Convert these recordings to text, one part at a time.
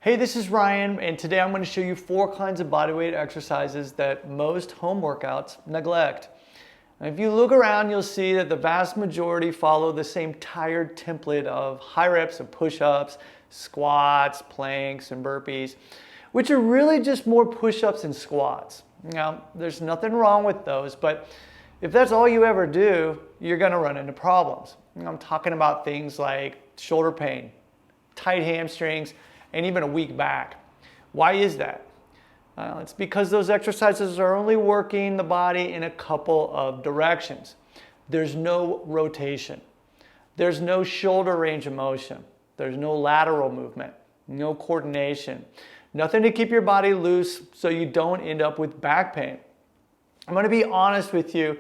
Hey, this is Ryan, and today I'm going to show you 4 kinds of bodyweight exercises that most home workouts neglect. And if you look around, you'll see that the vast majority follow the same tired template of high reps of push-ups, squats, planks, and burpees, which are really just more push-ups and squats. Now, there's nothing wrong with those, but if that's all you ever do, you're going to run into problems. I'm talking about things like shoulder pain, tight hamstrings, and even a weak back. Why is that? It's because those exercises are only working the body in a couple of directions. There's no rotation. There's no shoulder range of motion. There's no lateral movement, no coordination, nothing to keep your body loose so you don't end up with back pain. I'm going to be honest with you,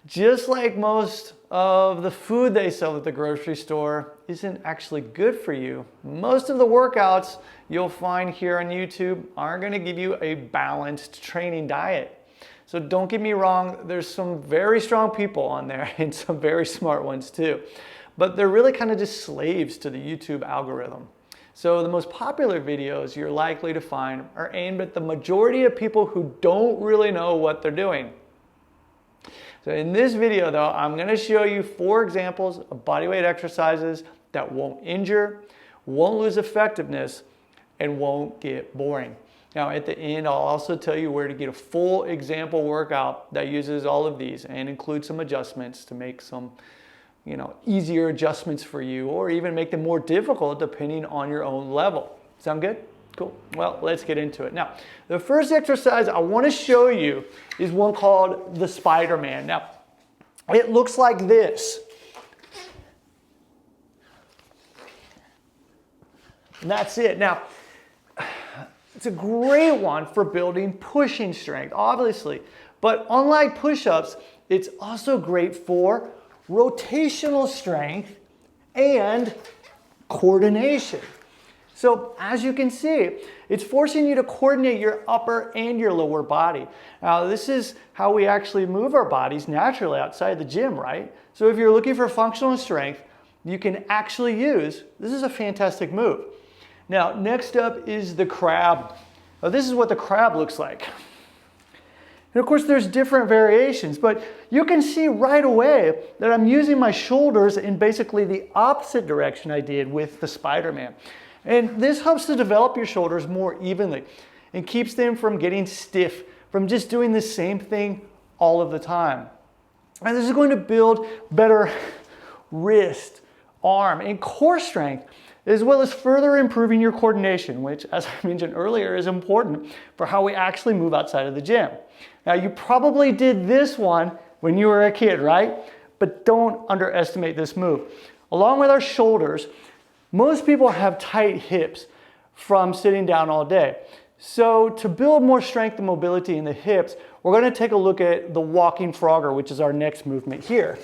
just like most of the food they sell at the grocery store isn't actually good for you, most of the workouts you'll find here on YouTube aren't going to give you a balanced training diet. So don't get me wrong, there's some very strong people on there and some very smart ones too. But they're really kind of just slaves to the YouTube algorithm. So the most popular videos you're likely to find are aimed at the majority of people who don't really know what they're doing. So in this video though, I'm going to show you 4 examples of bodyweight exercises that won't injure, won't lose effectiveness, and won't get boring. Now at the end, I'll also tell you where to get a full example workout that uses all of these and includes some adjustments to make some, easier adjustments for you or even make them more difficult depending on your own level. Sound good? Cool. Well, let's get into it. Now, the first exercise I want to show you is one called the Spider-Man. Now, it looks like this. And that's it. Now, it's a great one for building pushing strength, obviously. But unlike push-ups, it's also great for rotational strength and coordination. So as you can see, it's forcing you to coordinate your upper and your lower body. Now this is how we actually move our bodies naturally outside the gym, right? So if you're looking for functional strength, you can actually use, this is a fantastic move. Now next up is the crab. Now this is what the crab looks like. And of course there's different variations, but you can see right away that I'm using my shoulders in basically the opposite direction I did with the Spider-Man. And this helps to develop your shoulders more evenly and keeps them from getting stiff from just doing the same thing all of the time. And this is going to build better wrist, arm, and core strength, as well as further improving your coordination, which, as I mentioned earlier, is important for how we actually move outside of the gym. Now, you probably did this one when you were a kid, right? But don't underestimate this move. Along with our shoulders, most people have tight hips from sitting down all day. So to build more strength and mobility in the hips, we're going to take a look at the walking frogger, which is our next movement here.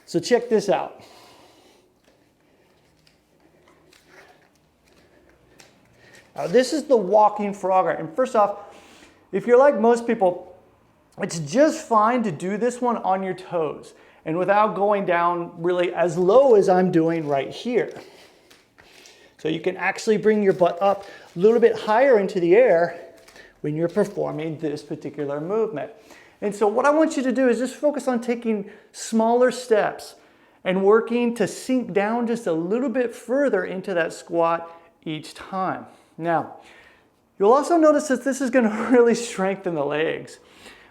So check this out. Now this is the walking frogger. And first off, if you're like most people, it's just fine to do this one on your toes and without going down really as low as I'm doing right here. So you can actually bring your butt up a little bit higher into the air when you're performing this particular movement. And so what I want you to do is just focus on taking smaller steps and working to sink down just a little bit further into that squat each time. Now, you'll also notice that this is going to really strengthen the legs,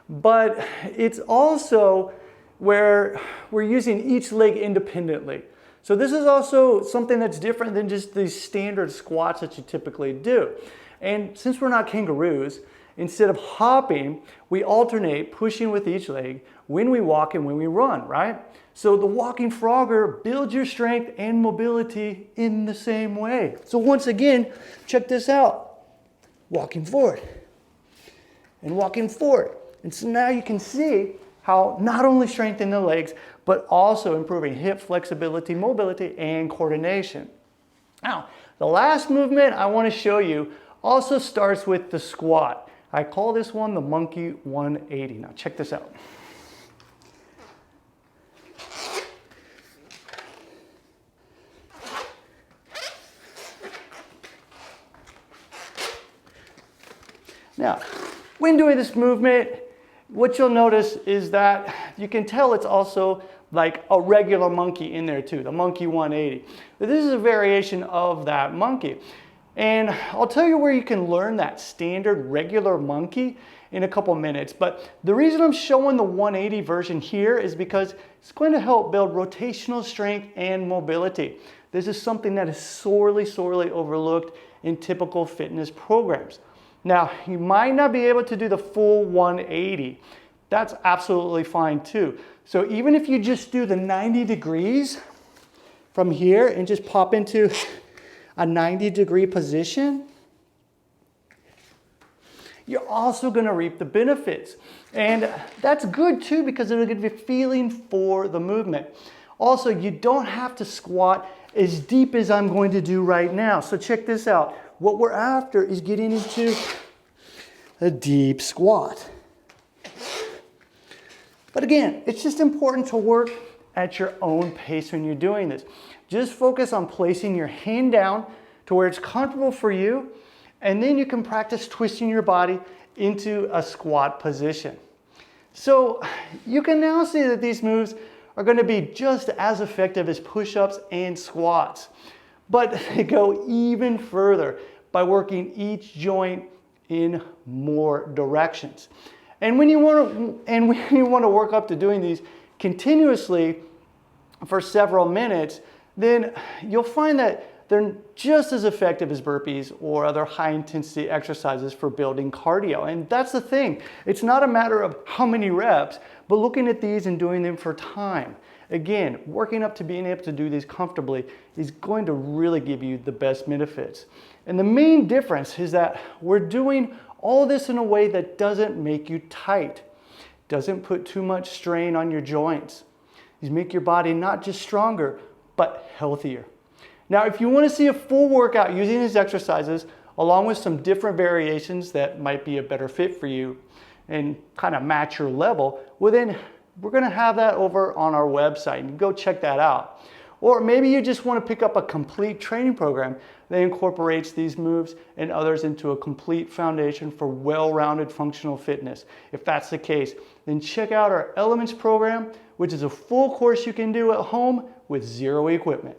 but it's also where we're using each leg independently. So this is also something that's different than just these standard squats that you typically do. And since we're not kangaroos, instead of hopping, we alternate pushing with each leg when we walk and when we run, right? So the walking frogger builds your strength and mobility in the same way. So once again, check this out. Walking forward and walking forward. And so now you can see how not only strengthening the legs, but also improving hip flexibility, mobility, and coordination. Now, the last movement I want to show you also starts with the squat. I call this one the monkey 180. Now check this out. Now, when doing this movement, what you'll notice is that you can tell it's also like a regular monkey in there too, the monkey 180. But this is a variation of that monkey. And I'll tell you where you can learn that standard regular monkey in a couple minutes. But the reason I'm showing the 180 version here is because it's going to help build rotational strength and mobility. This is something that is sorely overlooked in typical fitness programs. Now, you might not be able to do the full 180. That's absolutely fine too. So even if you just do the 90 degrees from here and just pop into a 90-degree position, you're also going to reap the benefits. And that's good too because it'll give you feeling for the movement. Also, you don't have to squat as deep as I'm going to do right now. So check this out. What we're after is getting into a deep squat. But again, it's just important to work at your own pace when you're doing this. Just focus on placing your hand down to where it's comfortable for you, and then you can practice twisting your body into a squat position. So you can now see that these moves are going to be just as effective as push-ups and squats, but they go even further by working each joint in more directions. And when you want to work up to doing these continuously for several minutes, then you'll find that they're just as effective as burpees or other high intensity exercises for building cardio. And that's the thing. It's not a matter of how many reps, but looking at these and doing them for time. Again, working up to being able to do these comfortably is going to really give you the best benefits. And the main difference is that we're doing all this in a way that doesn't make you tight, doesn't put too much strain on your joints. These make your body not just stronger, but healthier. Now, if you want to see a full workout using these exercises, along with some different variations that might be a better fit for you and kind of match your level, well then we're going to have that over on our website. You can go check that out. Or maybe you just want to pick up a complete training program that incorporates these moves and others into a complete foundation for well-rounded functional fitness. If that's the case, then check out our Elements program, which is a full course you can do at home with zero equipment.